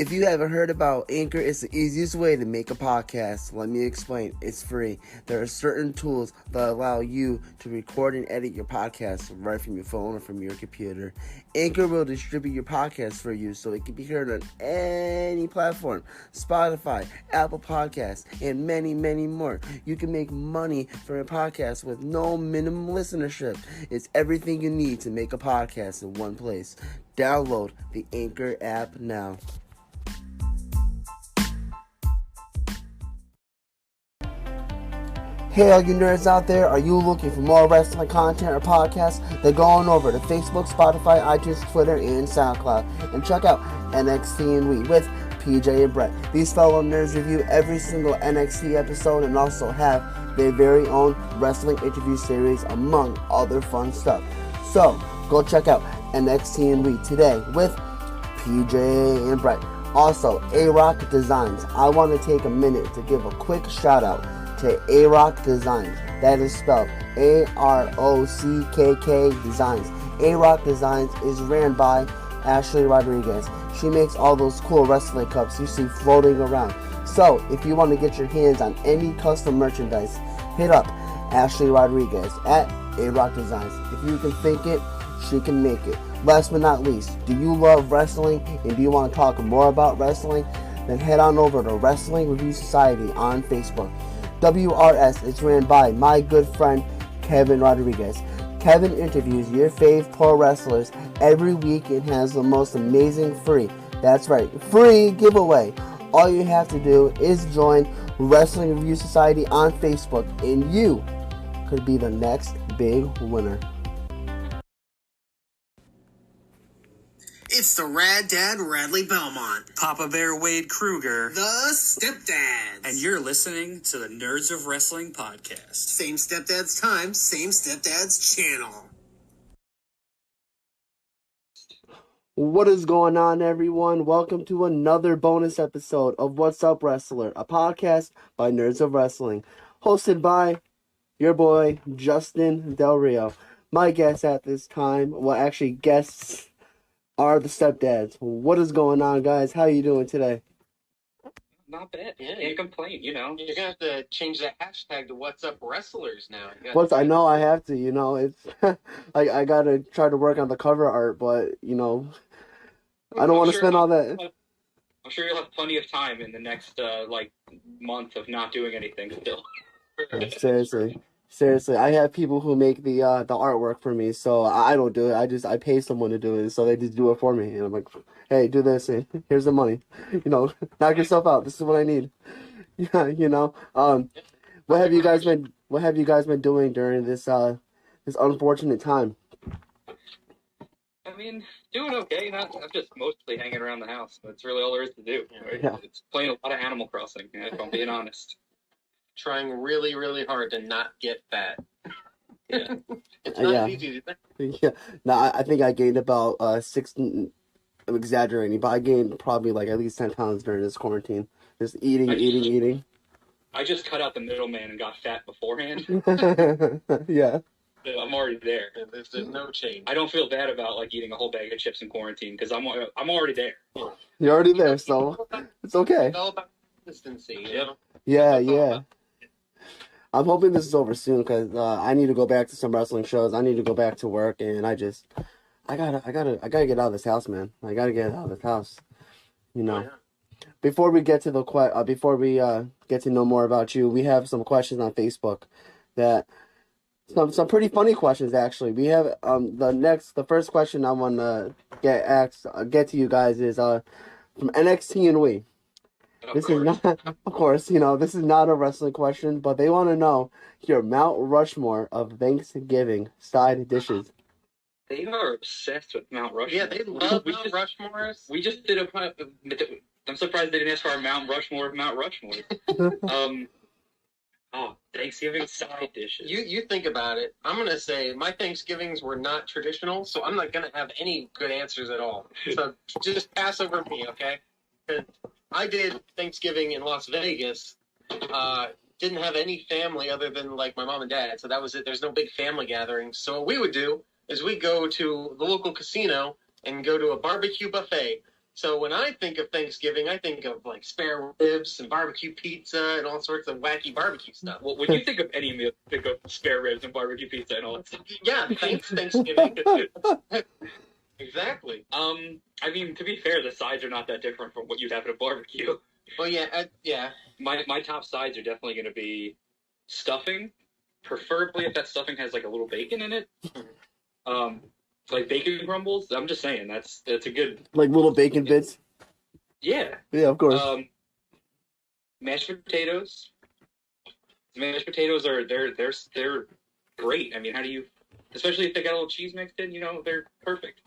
If you haven't heard about Anchor, it's the easiest way to make a podcast. Let me explain. It's free. There are certain tools that allow you to record and edit your podcast right from your phone or from your computer. Anchor will distribute your podcast for you so it can be heard on any platform. Spotify, Apple Podcasts, and many, many more. You can make money from a podcast with no minimum listenership. It's everything you need to make a podcast in one place. Download the Anchor app now. Hey, all you nerds out there, are you looking for more wrestling content or podcasts? Then go on over to Facebook, Spotify, iTunes, Twitter, and SoundCloud, and check out NXT and We with PJ and Brett. These fellow nerds review every single NXT episode and also have their very own wrestling interview series, among other fun stuff. So, go check out NXT and We today with PJ and Brett. Also, A-Rock Designs. I want to take a minute to give a quick shout out to A-Rock Designs. That is spelled A-R-O-C-K-K Designs. A-Rock Designs is ran by Ashley Rodriguez. She makes all those cool wrestling cups you see floating around. So, if you want to get your hands on any custom merchandise, hit up Ashley Rodriguez at A-Rock Designs. If you can think it, she can make it. Last but not least, do you love wrestling and do you want to talk more about wrestling? Then head on over to Wrestling Review Society on Facebook. WRS is ran by my good friend Kevin Rodriguez. Kevin interviews your fave pro wrestlers every week and has the most amazing that's right, free giveaway. All you have to do is join Wrestling Review Society on Facebook and you could be the next big winner. It's the Rad Dad RadleyBelmont, Papa Bear Wade Kruger, the Stepdads, and you're listening to the Nerds of Wrestling podcast. Same Stepdads time, same Stepdads channel. What is going on, everyone? Welcome to another bonus episode of WhatsUpWrestler, a podcast by Nerds of Wrestling, hosted by your boy Justin Del Rio. My guests at this time, guests are the Stepdads. What is going on, guys? How you doing today? Not bad. Yeah, can't complain, you know. You're going to have to change that hashtag to What's Up Wrestlers now. I know I have to, it's I got to try to work on the cover art, but, I don't want to spend all that. I'm sure you'll have plenty of time in the next, month of not doing anything still. Seriously, I have people who make the artwork for me, so I don't do it. I pay someone to do it, so they just do it for me. And I'm like, hey, do this, and here's the money. Knock yourself out. This is what I need. Yeah, what have you guys been doing during this unfortunate time? I mean, doing okay. I'm just mostly hanging around the house. That's really all there is to do. Right? Yeah. It's playing a lot of Animal Crossing, if I'm being honest. Trying really, really hard to not get fat. Yeah. It's not easy to think. Yeah. No, I think I gained about 6, I'm exaggerating, but I gained probably at least 10 pounds during this quarantine. Just eating. I just cut out the middleman and got fat beforehand. Yeah. So I'm already there. There's no change. I don't feel bad about eating a whole bag of chips in quarantine because I'm already there. You're already there, so it's okay. It's all about consistency. Yep. Yeah. I'm hoping this is over soon because I need to go back to some wrestling shows. I need to go back to work, and I gotta get out of this house, man. I gotta get out of this house. Before we get to get to know more about you, we have some questions on Facebook that some pretty funny questions actually. We have the first question I want to get to you guys is from NXT and We. This is not, of course, this is not a wrestling question, but they want to know your Mount Rushmore of Thanksgiving side dishes. They are obsessed with Mount Rushmore. Yeah, they love Mount Rushmores. We just did I'm surprised they didn't ask for our Mount Rushmore of Mount Rushmore. Thanksgiving side dishes. You think about it. I'm going to say my Thanksgivings were not traditional, so I'm not going to have any good answers at all. So just pass over me, okay? I did Thanksgiving in Las Vegas. Didn't have any family other than my mom and dad, so that was it. There's no big family gathering. So what we would do is we go to the local casino and go to a barbecue buffet. So when I think of Thanksgiving, I think of like spare ribs and barbecue pizza and all sorts of wacky barbecue stuff. Well, when you think of any meal, think of spare ribs and barbecue pizza and all that stuff. Yeah, Thanksgiving. Exactly. I mean, to be fair, the sides are not that different from what you'd have at a barbecue. Well, yeah, yeah. My top sides are definitely going to be stuffing, preferably if that stuffing has like a little bacon in it. Like bacon crumbles. I'm just saying that's a good, Like little bacon bits. yeah. Yeah, of course. Mashed potatoes. Mashed potatoes are they're great. I mean, how do you, especially if they got a little cheese mixed in, they're perfect.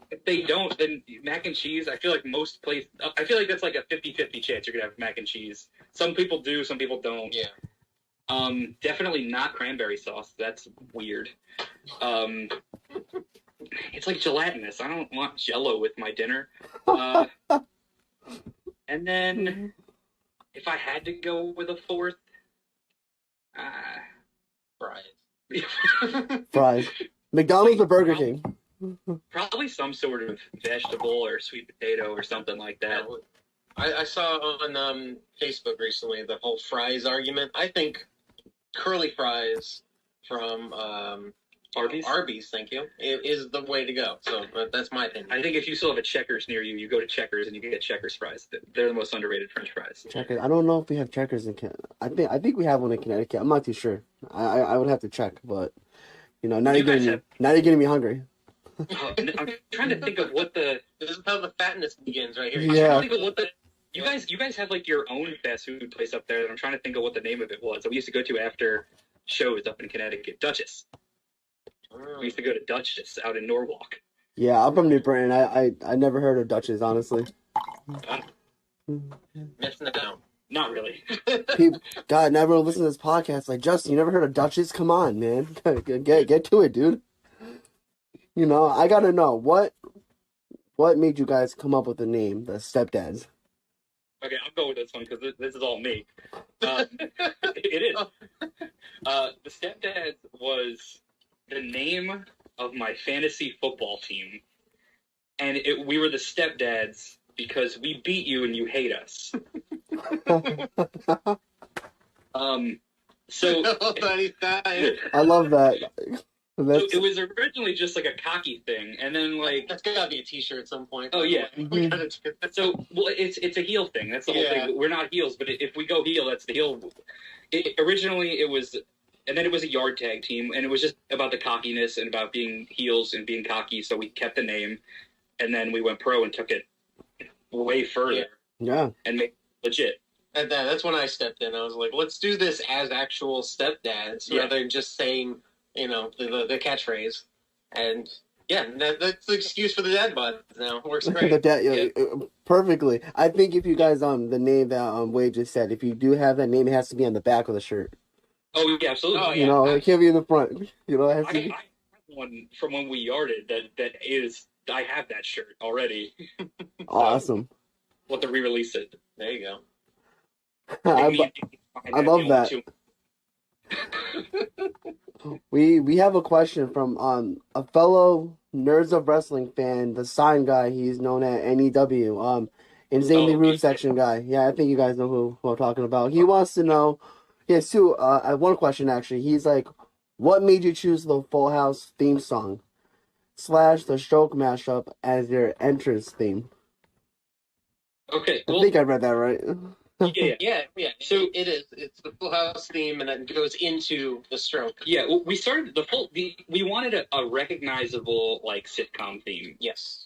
If they don't, then mac and cheese, I feel like most places, I feel like that's like a 50-50 chance you're gonna have mac and cheese. Some people do, some people don't. Yeah. Definitely not cranberry sauce. That's weird. It's like gelatinous. I don't want Jell-O with my dinner. And then, if I had to go with a fourth, Fries. Fries. McDonald's or Burger King? probably some sort of vegetable or sweet potato or something like that. I saw on Facebook recently the whole fries argument. I think curly fries from Arby's, thank you, is the way to go. So that's my opinion. I think if you still have a Checkers near you, you go to Checkers and you can get Checkers fries. They're the most underrated French fries. Checkers. I don't know if we have Checkers in Canada. I think we have one in Connecticut. I'm not too sure. I would have to check, but now you're getting me hungry. I'm trying to think of what the. This is how the fatness begins right here. Yeah. I'm trying to think of what the. You guys have like your own fast food place up there that I'm trying to think of what the name of it was that we used to go to after shows up in Connecticut. Duchess. We used to go to Duchess out in Norwalk. Yeah, I'm from New Britain. I never heard of Duchess, honestly. Missing it out. Not really. People, God, never listen to this podcast. Like, Justin, you never heard of Duchess? Come on, man. Get to it, dude. I gotta know what made you guys come up with the name, the Stepdads. Okay, I'll go with this one because this is all me. It is. The Stepdads was the name of my fantasy football team, and we were the Stepdads because we beat you and you hate us. So I love that. So it was originally just like a cocky thing, and then like that's gotta be a T-shirt at some point. Oh yeah. We gotta do that. So it's a heel thing. That's the whole thing. We're not heels, but if we go heel, that's the heel. Originally it was, and then it was a yard tag team, and it was just about the cockiness and about being heels and being cocky. So we kept the name, and then we went pro and took it way further. Yeah. And made it legit. And that's when I stepped in. I was like, let's do this as actual Stepdads rather than just saying, the catchphrase. And yeah, that's the excuse for the dad bod now. Works great. Perfectly. I think if you guys the name that Wade just said, if you do have that name, it has to be on the back of the shirt. Oh yeah, absolutely. Oh, it can't be in the front. It has to be. I have one from when we yarded that is. I have that shirt already. Awesome. We'll have to re-release it. There you go. I love that. We have a question from a fellow Nerds of Wrestling fan, the sign guy. He's known at NEW. Insanely Rude section guy. Yeah, I think you guys know who I'm talking about. He wants to know. He has two. One question actually. He's like, what made you choose the Full House theme song / the Stroke mashup as your entrance theme? Okay, I think I read that right. Yeah. So it is. It's the Full House theme, and then it goes into the Stroke. Yeah, well, we started we wanted a recognizable sitcom theme. Yes.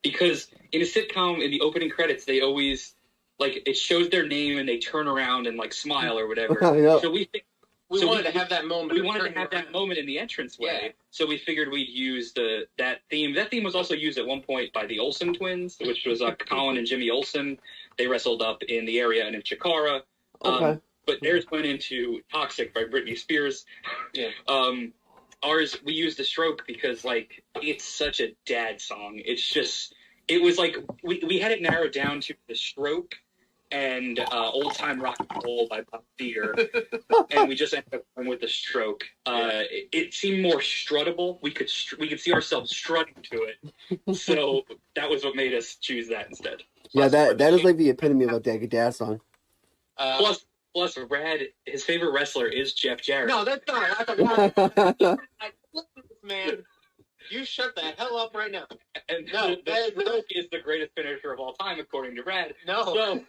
Because in a sitcom, in the opening credits, they always it shows their name and they turn around and smile or whatever. Yep. So we wanted to have that moment. We wanted to have that moment in the entranceway. Yeah. So we figured we'd use that theme. That theme was also used at one point by the Olsen twins, which was Colin and Jimmy Olsen. They wrestled up in the area and in Chikara. Okay. But theirs went into Toxic by Britney Spears. Yeah. Ours, we used the Stroke because it's such a dad song. It's just, it was we had it narrowed down to the Stroke and Old Time Rock and Roll by Bob Deere, and we just ended up going with The Stroke. It seemed more struttable. We could see ourselves strutting to it, so that was what made us choose that instead. Yeah, that is like the epitome of a dad song. Plus, Rad, his favorite wrestler is Jeff Jarrett. No, that's not. Look at this man. You shut the hell up right now. And no, the Stroke is the greatest finisher of all time, according to Rad. No. So,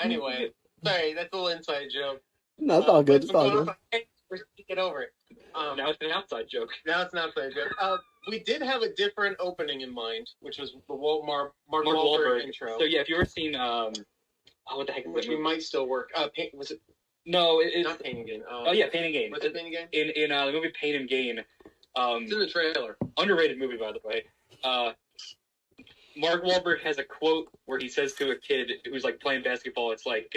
anyway, sorry, that's a little inside joke. No, it's all good. It's all good. Get over it. Now it's an outside joke. Now it's an outside joke. We did have a different opening in mind, which was the Mark Wahlberg intro. So yeah, if you ever seen, what the heck? Which we might still work. Was it? No, it's not Pain and Gain. Pain and Gain. What's it, Pain and Gain? In the movie Pain and Gain. It's in the trailer. Underrated movie, by the way. Mark Wahlberg has a quote where he says to a kid who's like playing basketball, it's like,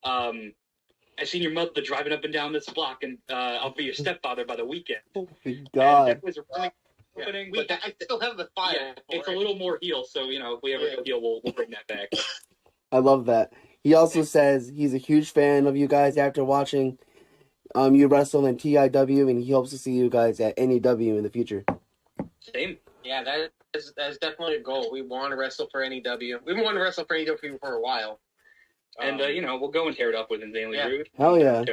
I've seen your mother driving up and down this block, and I'll be your stepfather by the weekend. Oh my God. And that was a really opening, but I still have the file. Yeah, it's a little more heel, so, if we ever go heel, we'll bring that back. I love that. He also says he's a huge fan of you guys after watching you wrestle in TIW, and he hopes to see you guys at NEW in the future. Same. Yeah, that is definitely a goal. We want to wrestle for NEW. We've wanted to wrestle for NEW for a while. And we'll go and tear it up with Insanely Rude. Hell yeah.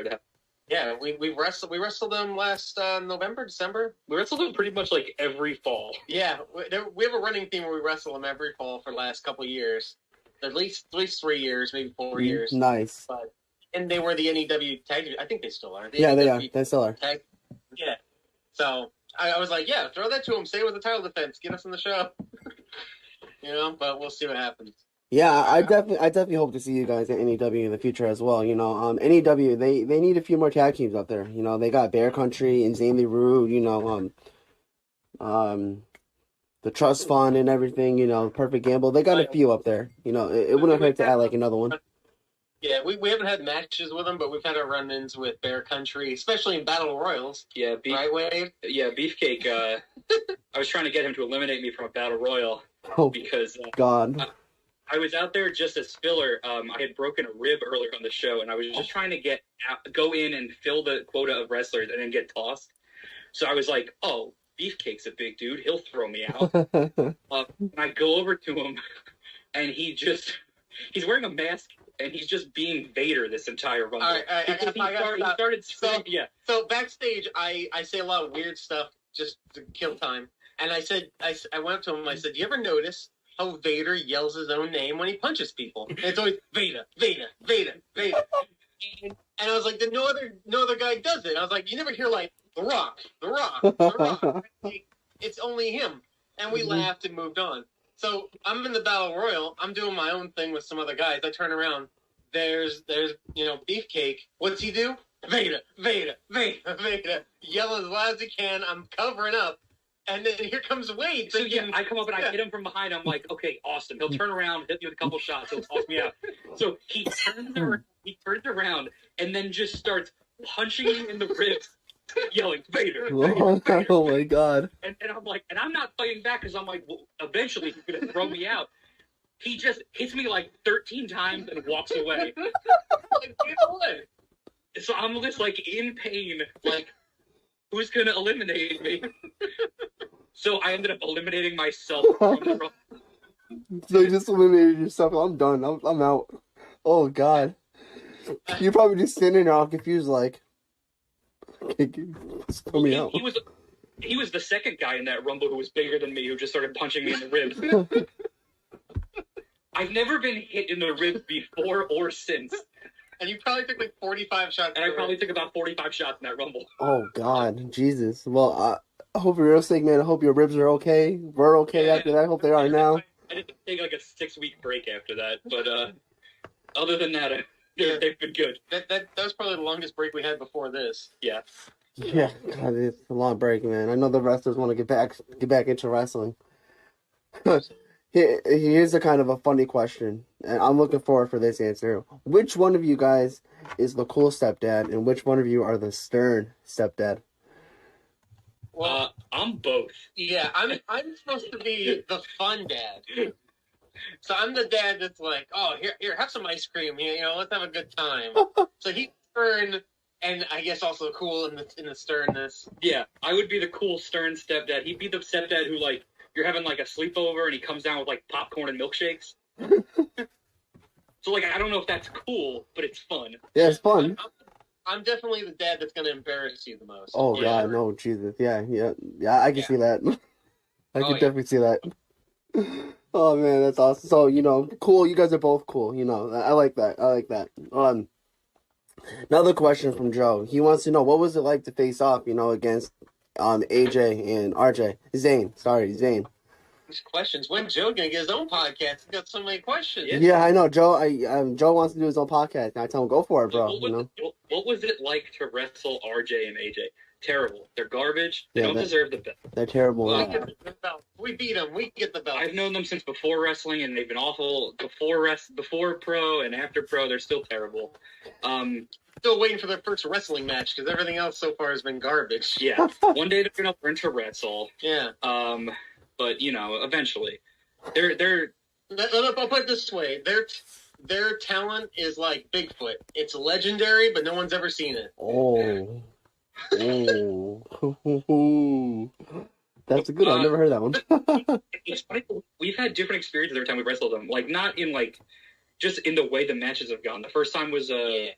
Yeah, we wrestled them last November, December. We wrestled them pretty much like every fall. Yeah, we have a running theme where we wrestle them every fall for the last couple of years. At least 3 years, maybe 4 years. Nice. And they were the NEW tag. I think they still are. Yeah, they are. They still are. Tag. Yeah. So I was like, yeah, throw that to them. Say it was a title defense. Get us in the show. But we'll see what happens. Yeah, I definitely hope to see you guys at NEW in the future as well. NEW, they need a few more tag teams up there. They got Bear Country, Insanely Rude, the Trust Fund and everything, Perfect Gamble. They got a few up there. It wouldn't hurt to add like another one. Yeah, we haven't had matches with them, but we've had our run-ins with Bear Country, especially in Battle Royals. Yeah, right, Wade? Yeah, Beefcake. I was trying to get him to eliminate me from a Battle Royal because God. I was out there just as filler. I had broken a rib earlier on the show, and I was just trying to go in and fill the quota of wrestlers and then get tossed. So I was like, oh, Beefcake's a big dude. He'll throw me out. And I go over to him, and he's wearing a mask, and he's just being Vader this entire run. All right, he started screaming. Yeah. So backstage, I say a lot of weird stuff just to kill time. And I went up to him, I said, you ever notice how Vader yells his own name when he punches people? And it's always Vader, Vader, Vader, Vader. And I was like, no other guy does it. I was like, you never hear like The Rock, The Rock, The Rock. It's only him. And we laughed and moved on. So I'm in the Battle Royal. I'm doing my own thing with some other guys. I turn around. There's Beefcake. What's he do? Vader, Vader, Vader, Vader. Yell as loud as he can. I'm covering up. And then here comes Wade. So yeah, I come up and I hit him from behind. I'm like, okay, awesome. He'll turn around, hit me with a couple shots. He'll toss me out. So he turns around and then just starts punching me in the ribs, yelling, Vader, Vader, Vader. Oh my God. And I'm like, and I'm not fighting back because I'm like, well, eventually he's going to throw me out. He just hits me like 13 times and walks away. Like, get away. So I'm just like in pain, like, who's going to eliminate me? So I ended up eliminating myself from the run. So you just eliminated yourself. I'm done. I'm out. Oh God. You're probably just sitting there all confused, like, throw me out. He was the second guy in that Rumble who was bigger than me, who just started punching me in the ribs. I've never been hit in the ribs before or since. And you probably took like 45 shots. And I probably took about 45 shots in that Rumble. Oh God, Jesus. Well, I hope you're real sick, man. I hope your ribs are okay. We're okay after that. I hope they are now. I did take like a 6-week break after that, but other than that, they've been good. That was probably the longest break we had before this. Yeah. Yeah, God, it's a long break, man. I know the wrestlers want to get back into wrestling. Here's a kind of a funny question, and I'm looking forward for this answer. Which one of you guys is the cool stepdad, and which one of you are the stern stepdad? Well, I'm both. Yeah, I'm supposed to be the fun dad. So I'm the dad that's like, oh, here, have some ice cream. Here, let's have a good time. So he's stern, and I guess also cool in the sternness. Yeah, I would be the cool, stern stepdad. He'd be the stepdad who, like, you're having, like, a sleepover, and he comes down with, like, popcorn and milkshakes. So, like, I don't know if that's cool, but it's fun. Yeah, it's fun. I'm definitely the dad that's going to embarrass you the most. Oh, God, no, Jesus. Yeah, I can see that. I can definitely see that. Oh, man, that's awesome. So, cool. You guys are both cool. I like that. Another question from Joe. He wants to know, what was it like to face off, against AJ and RJ? Zane. These questions. When Joe gonna get his own podcast? He's got so many questions. Yeah, I know. Joe Joe wants to do his own podcast. And I tell him, go for it, bro. What was it like to wrestle RJ and AJ? Terrible. They're garbage. They don't deserve the belt. They're terrible. Well, we beat them. We get the belt. I've known them since before wrestling, and they've been awful before pro and after pro. They're still terrible. Still waiting for their first wrestling match because everything else so far has been garbage. Yeah. One day they're gonna learn to wrestle. Yeah. But eventually, they're. I'll put it this way: their talent is like Bigfoot. It's legendary, but no one's ever seen it. Oh. That's a good one. I've never heard that one. It's funny. We've had different experiences every time we wrestled them. Like, not in, like, just in the way the matches have gone. The first time was a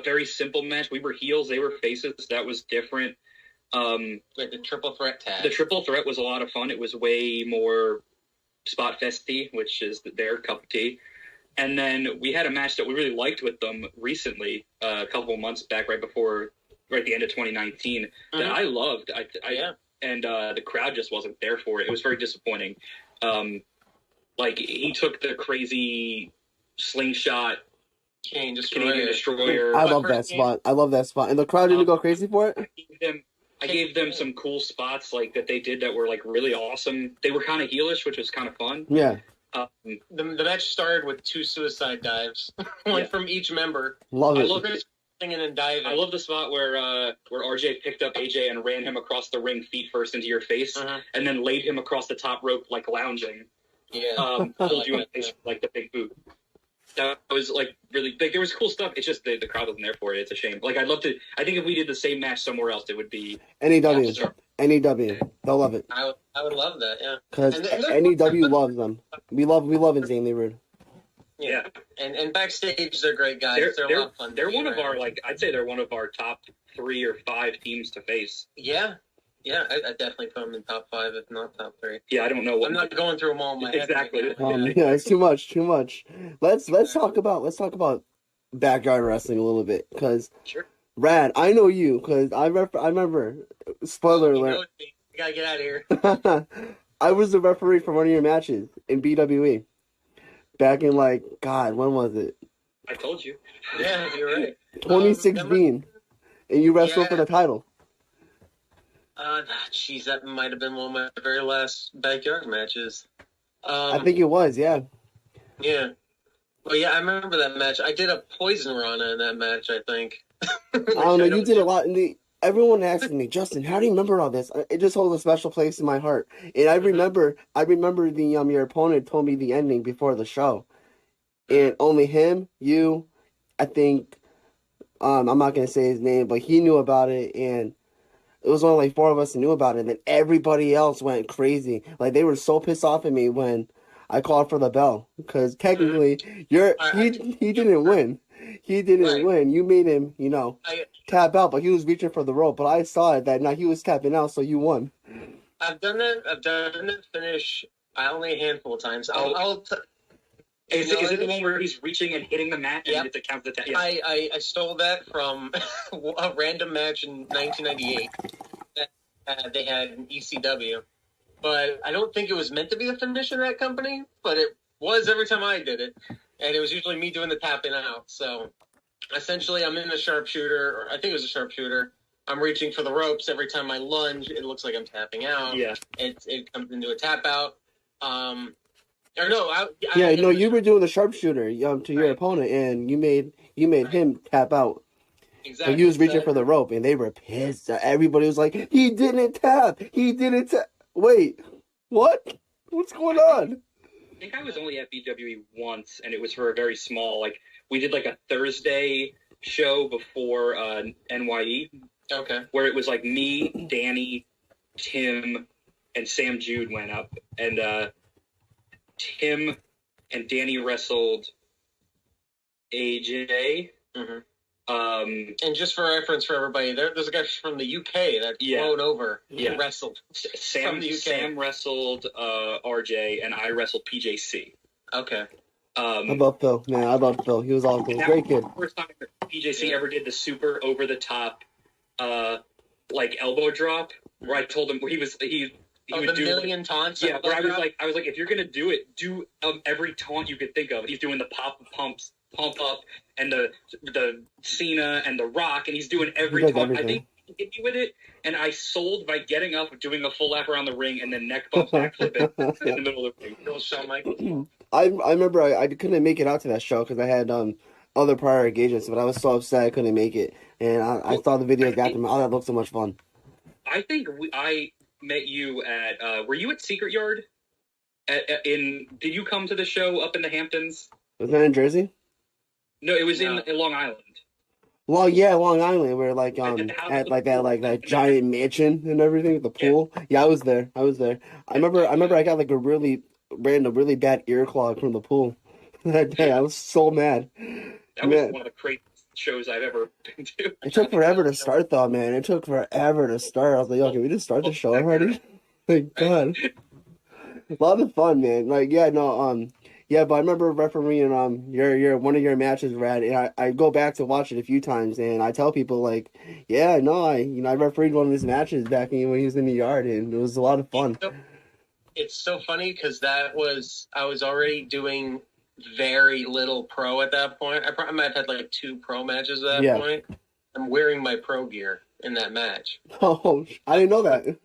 very simple match. We were heels. They were faces. That was different. Like the triple threat tag. The triple threat was a lot of fun. It was way more spot festy, which is their cup of tea. And then we had a match that we really liked with them recently, a couple of months back, right at the end of 2019, that I loved. And the crowd just wasn't there for it. It was very disappointing. Like, he took the crazy slingshot Canadian Destroyer. I love that spot. And the crowd didn't go crazy for it? I gave them some cool spots like that they did that were like really awesome. They were kind of heelish, which was kind of fun. Yeah. The match started with 2 suicide dives, one from each member. Love it. I love it. Singing and diving. I love the spot where RJ picked up AJ and ran him across the ring feet first into your face, and then laid him across the top rope like lounging. Yeah. Pulled you in the face like the big boot. That was like really big. There was cool stuff. It's just the crowd wasn't there for it. It's a shame. Like, I'd love to. I think if we did the same match somewhere else, it would be NEW. They'll love it. I would love that. Yeah. Because NEW loves them. We love Insanely Rude. Yeah. And backstage, they're great guys. They're a lot of fun. They're one of our I'd say they're one of our top 3 or 5 teams to face. Yeah. Yeah, I definitely put them in top 5, if not top 3. Yeah, I don't know. I'm not going through them all in my head. Exactly. Yeah, it's too much. Let's talk about backyard wrestling a little bit, because Rad, I know you because I remember. Spoiler alert. You gotta get out of here. I was the referee for one of your matches in BWE back in when was it? I told you. Yeah, you're right. 2016, and you wrestled for the title. Jeez, that might have been one of my very last backyard matches. I think it was, yeah. Yeah. Well, yeah, I remember that match. I did a poison Rana in that match, I think. I don't know, you did a lot. Everyone asks me, Justin, how do you remember all this? It just holds a special place in my heart. And I remember your opponent told me the ending before the show. And only him, you, I think, I'm not going to say his name, but he knew about it, and it was only 4 of us who knew about it, and then everybody else went crazy. Like, they were so pissed off at me when I called for the bell, because technically, he didn't win. He didn't win. You made him, tap out, but he was reaching for the rope. But I saw it that night he was tapping out, so you won. I've done that finish only a handful of times. Is it the one where he's reaching and hitting the mat and it's a count the tap? Yeah. I stole that from a random match in 1998 that they had in ECW. But I don't think it was meant to be the finish in that company, but it was every time I did it. And it was usually me doing the tapping out. So essentially I'm in the sharpshooter, or I think it was a sharpshooter. I'm reaching for the ropes. Every time I lunge, it looks like I'm tapping out. Yeah. It comes into a tap out. You were doing the sharpshooter to your opponent, and you made him tap out. Exactly. But he was reaching for the rope, and they were pissed. Everybody was like, he didn't tap. Wait, what? What's going on? think I was only at BWE once, and it was for a very small, like, we did like a Thursday show before NYE. Okay. Where it was like me, Danny, Tim, and Sam Jude went up, and Tim and Danny wrestled AJ. Mm-hmm. And just for reference for everybody, there's a guy from the UK that flown over and wrestled. Sam wrestled RJ, and I wrestled PJC. Okay. I love Phil, man. I love Phil. He was awesome. Great kid. First time PJC ever did the super over the top, like elbow drop, where I told him he would do million taunts. Yeah, where I was like, if you're gonna do it, do every taunt you could think of. He's doing the pump up, and the Cena and the Rock, and he's doing every taunt. Everything. I think he hit me with it, and I sold by getting up, doing a full lap around the ring, and then neck bump backflip in the middle of the ring. Real Shawn Michaels. I remember I couldn't make it out to that show because I had other prior engagements, but I was so upset I couldn't make it, and I saw the videos after. Oh, that looked so much fun. I think I met you at. Were you at Secret Yard? Did you come to the show up in the Hamptons? Was that in Jersey? No, it was in Long Island. Well, yeah, Long Island, where at that giant mansion and everything with the pool. Yeah, I was there. I remember I got like a really bad ear clog from the pool that day. I was so mad. That was one of the craziest shows I've ever been to. It took forever to start though, man. It took forever to start. I was like, yo, can we just start the show already? Thank God. A lot of fun, man. Like, yeah, no, yeah, but I remember refereeing your one of your matches, Rad, and I go back to watch it a few times, and I tell people like, yeah, no, I refereed one of his matches back when he was in the yard, and it was a lot of fun. It's so funny because I was already doing very little pro at that point. I might have had like 2 pro matches at that point. I'm wearing my pro gear in that match. Oh, I didn't know that.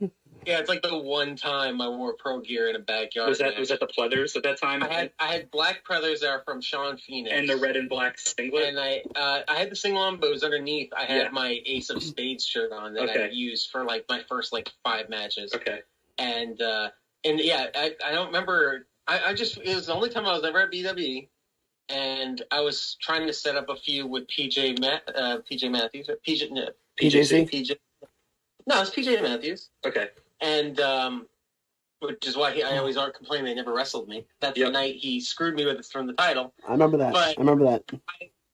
Yeah, it's like the one time I wore pro gear in a backyard. Was that the pleathers at that time? I had black pleathers that are from Sean Phoenix, and the red and black singlet. And I had the singlet on, but it was underneath. I had my Ace of Spades shirt on that I used for like my first 5 matches. Okay. And yeah, I don't remember. I just, it was the only time I was ever at BWE, and I was trying to set up a few with PJ Matthews. PJC? No, it's PJ Matthews. Okay. And which is why I always complain they never wrestled me. That's the night he screwed me from the title. I remember that. But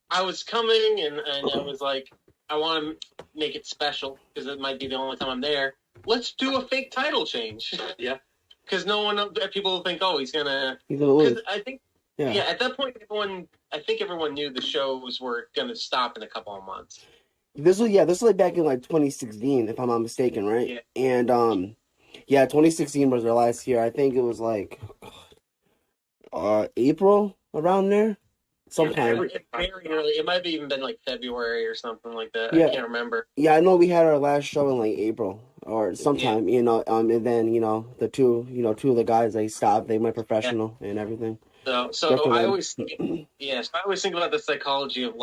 I was coming, and I was like, I want to make it special because it might be the only time I'm there. Let's do a fake title change. Yeah. Because people will think, oh, he's gonna lose. I think, at that point, everyone knew the shows were gonna stop in a couple of months. This was like back in 2016, if I'm not mistaken, right? Yeah. And 2016 was their last year. I think it was like April, around there, sometime. Very early. It might have even been like February or something like that. Yeah. I can't remember. Yeah, I know we had our last show in April or sometime, and then the two of the guys, they stopped, they went professional and everything. So I always think about the psychology of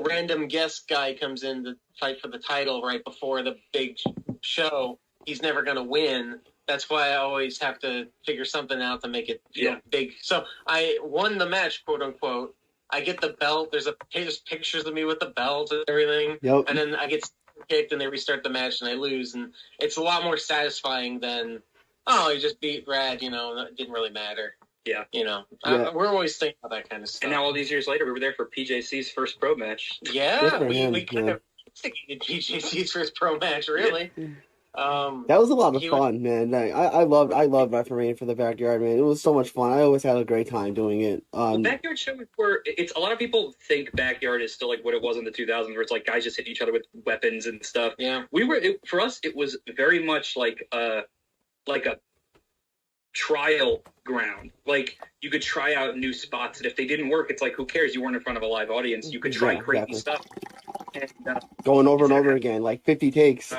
random guest guy comes in to fight for the title right before the big show. He's never going to win. That's why I always have to figure something out to make it feel big. So I won the match, quote unquote. I get the belt. There's pictures of me with the belt and everything. Yep. And then I get kicked and they restart the match and I lose. And it's a lot more satisfying than, you just beat Rad, it didn't really matter. Yeah. We're always thinking about that kind of stuff. And now all these years later, we were there for PJC's first pro match. Yeah, we kind of instigated PJC's first pro match, really. That was a lot of fun, man. I loved refereeing for the backyard, man. It was so much fun. I always had a great time doing it. Backyard shows were, it's a lot of people think backyard is still like what it was in the 2000s, where it's like guys just hit each other with weapons and stuff. Yeah, for us, it was very much like a trial ground. Like you could try out new spots, and if they didn't work, it's like who cares? You weren't in front of a live audience. You could try crazy stuff. And, going over and over again, like 50 takes.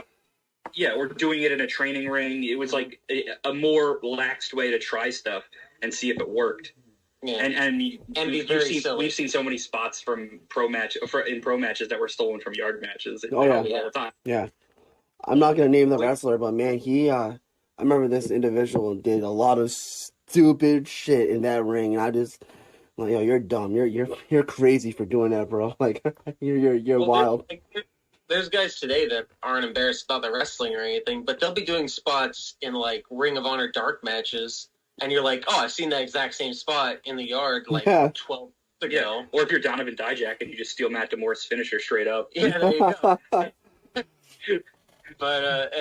Or doing it in a training ring. It was like a more relaxed way to try stuff and see if it worked. Yeah. And we've seen so many spots from pro matches that were stolen from yard matches. All the time. Yeah. I'm not gonna name the wrestler, but man, I remember this individual did a lot of stupid shit in that ring, and I just like, yo, you're dumb. You're crazy for doing that, bro. Like, you're Well, wild. there's guys today that aren't embarrassed about their wrestling or anything, but they'll be doing spots in like Ring of Honor dark matches, and you're like, oh, I've seen that exact same spot in the yard like Yeah. 12 years Yeah. ago. Or if you're Donovan Dijak and you just steal Matt D'Amore's finisher straight up. Yeah, there you go. But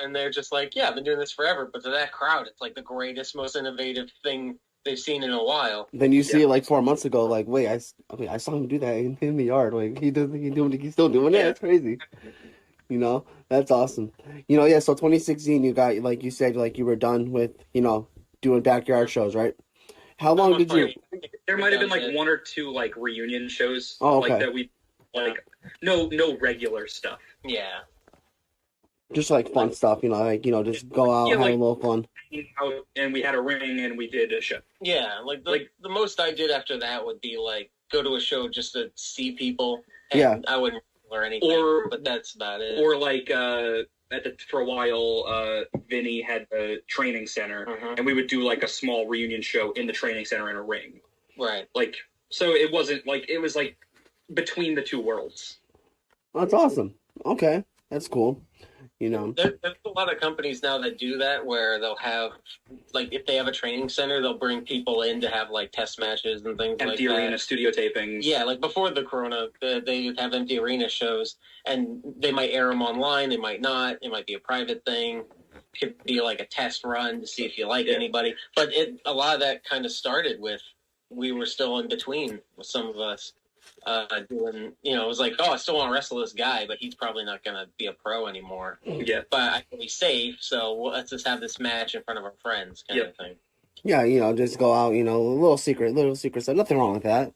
and they're just like, yeah, I've been doing this forever. But to that crowd, it's like the greatest, most innovative thing they've seen in a while. Then you see it like 4 months ago. Like, wait, I saw him do that in the yard. Like, he's still doing that. Yeah. That's crazy. You know, that's awesome. You know, yeah. So 2016, you got, like you said, like you were done with, you know, doing backyard shows, right? How long did you? There might have been like one or two like reunion shows Oh, okay. like that we like no regular stuff. Yeah. Just like fun stuff, you know, like, you know, just go out, Yeah, have like- a little fun. And we had a ring and we did a show. Yeah, like the most I did after that would be like go to a show just to see people. And Yeah. I wouldn't or anything, but that's about it. Or like for a while, Vinny had a training center, and we would do like a small reunion show in the training center in a ring. Right. Like, so it wasn't like it was like between the two worlds. That's awesome. Okay, that's cool. You know, There's a lot of companies now that do that where they'll have, like, if they have a training center, they'll bring people in to have, like, test matches and things Empty like that. arena studio tapings. Yeah, like before the corona, they have empty arena shows, and they might air them online, they might not. It might be a private thing. It could be like a test run to see if you like anybody. But a lot of that kind of started with, we were still in between with some of us. Doing, you know, it was like, oh, I still want to wrestle this guy, but he's probably not going to be a pro anymore. Yeah. But I can be safe, so let's just have this match in front of our friends, kind of thing. yeah, you know, just go out, you know, a little secret stuff. Nothing wrong with that.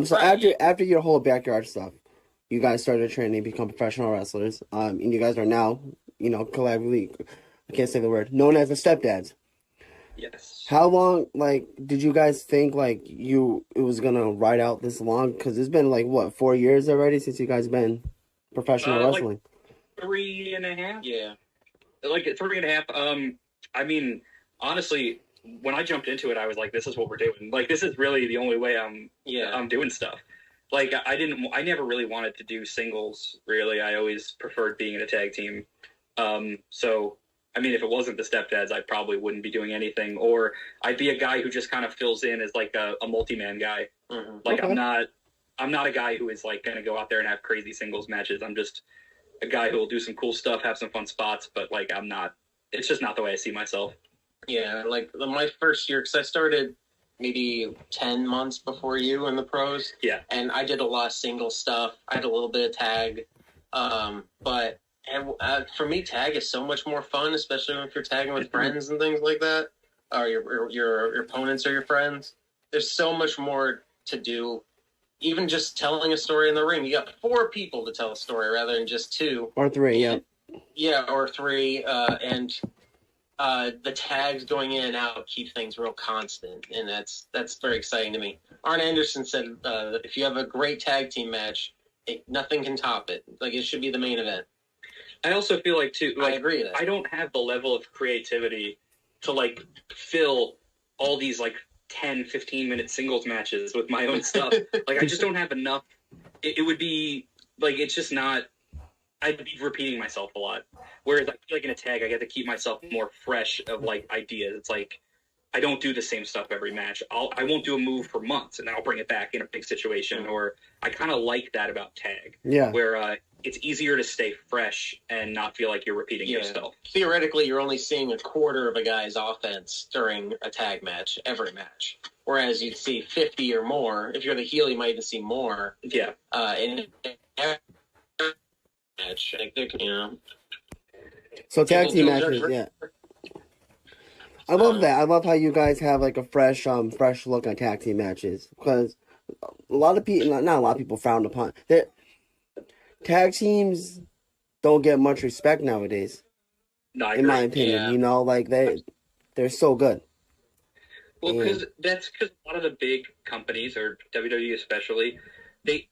So Right. after your whole backyard stuff, you guys started training, become professional wrestlers. And you guys are now, you know, collectively, I can't say the word, known as the Stepdads. Yes. How long, like, did you guys think, like, it was gonna ride out this long? Because it's been, like, what, 4 years already since you guys been professional wrestling? 3.5. Yeah. Like 3.5. I mean, honestly, when I jumped into it, I was like, "This is what we're doing. Like, this is really the only way I'm doing stuff." Like, I never really wanted to do singles. Really, I always preferred being in a tag team. So, I mean, if it wasn't the Stepdads, I probably wouldn't be doing anything, or I'd be a guy who just kind of fills in as like a multi-man guy. Mm-hmm. Like, Okay. I'm not a guy who is like going to go out there and have crazy singles matches. I'm just a guy who will do some cool stuff, have some fun spots, but like it's just not the way I see myself. Yeah, like my first year, because I started maybe 10 months before you in the pros. Yeah. And I did a lot of single stuff. I had a little bit of tag. But for me, tag is so much more fun, especially if you're tagging with friends and things like that, or your opponents or your friends. There's so much more to do. Even just telling a story in the ring, you got 4 people to tell a story rather than just 2. Or 3, yeah. Yeah, or 3, and the tags going in and out keep things real constant, and that's very exciting to me. Arn Anderson said if you have a great tag team match, nothing can top it. Like, it should be the main event. I also feel like, too, like, I agree with that. I don't have the level of creativity to, like, fill all these, like, 10, 15-minute singles matches with my own stuff. Like, I just don't have enough. It would be, like, it's just not, I'd be repeating myself a lot. Whereas I feel like in a tag, I get to keep myself more fresh of, like, ideas. It's like, I don't do the same stuff every match. I won't do a move for months, and then I'll bring it back in a big situation. Or I kind of like that about tag. Yeah. Where it's easier to stay fresh and not feel like you're repeating yourself. Theoretically, you're only seeing a quarter of a guy's offense during a tag match, every match. Whereas you'd see 50 or more. If you're the heel, you might even see more. Yeah. In every match, like, you know. So tag team Judge matches, Rick- yeah. I love that. I love how you guys have like a fresh look at tag team matches, because a lot of people, not a lot of people, frown upon that. Tag teams don't get much respect nowadays, No, I in my agree. opinion. Yeah. You know, like they're so good. Well, Yeah. because a lot of the big companies, or WWE especially, they